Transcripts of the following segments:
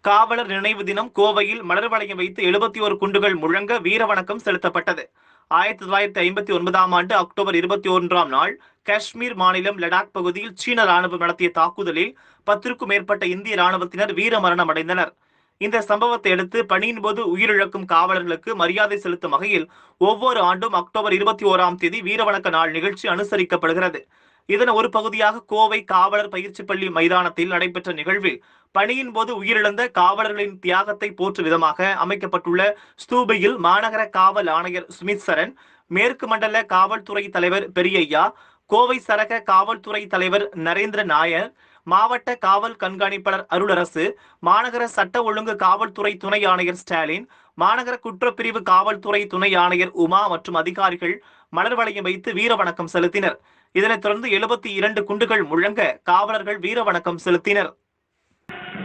காவலர் நினைவு தினம் கோவையில் மலர் வளையம் வைத்து 71 குண்டுகள் முழங்க வீரவணக்கம் செலுத்தப்பட்டது. 1959ஆம் ஆண்டு அக்டோபர் 21ஆம் நாள் காஷ்மீர் மாநிலம் லடாக் பகுதியில் சீன ராணுவம் நடத்திய தாக்குதலில் 10க்கும் மேற்பட்ட இந்திய ராணுவத்தினர் வீரமரணம் அடைந்தனர். இந்த சம்பவத்தை அடுத்து பணியின் போது உயிரிழக்கும் காவலர்களுக்கு மரியாதை செலுத்தும் வகையில் ஒவ்வொரு ஆண்டும் அக்டோபர் 21ஆம் தேதி வீரவணக்க நாள் நிகழ்ச்சி அனுசரிக்கப்படுகிறது. இதன் ஒரு பகுதியாக கோவை காவலர் பயிற்சி பள்ளி மைதானத்தில் நடைபெற்ற நிகழ்வில் பணியின் போது உயிரிழந்த காவலர்களின் தியாகத்தை போற்றும் விதமாக அமைக்கப்பட்டுள்ள ஸ்தூபியில் மாநகர காவல் ஆணையர் சுமித் சரண், மேற்கு மண்டல காவல்துறை தலைவர் பெரியய்யா, கோவை சரக காவல்துறை தலைவர் நரேந்திர நாயர், மாவட்ட காவல் கண்காணிப்பாளர் அருளரசு, மாநகர சட்ட ஒழுங்கு காவல்துறை துணை ஆணையர் ஸ்டாலின், மாநகர குற்றப்பிரிவு காவல்துறை துணை ஆணையர் உமா மற்றும் அதிகாரிகள் மலர் வளையம் வைத்து வீரவணக்கம் செலுத்தினர். இதனைத் தொடர்ந்து 72 குண்டுகள் முழங்க காவலர்கள் வீரவணக்கம் செலுத்தினர்.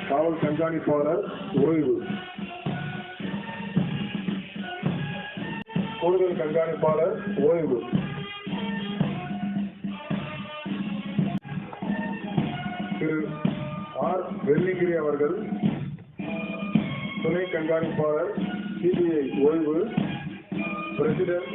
காவல் கண்காணிப்பாளர் ஓய்வு. கூடுதல் கண்காணிப்பாளர் ஓய்வு. திரு ஆர் வெள்ளிங்கிரி அவர்கள் துணை கண்காணிப்பாளர் சிபிஐ ஓய்வு. பிரசிடென்ட்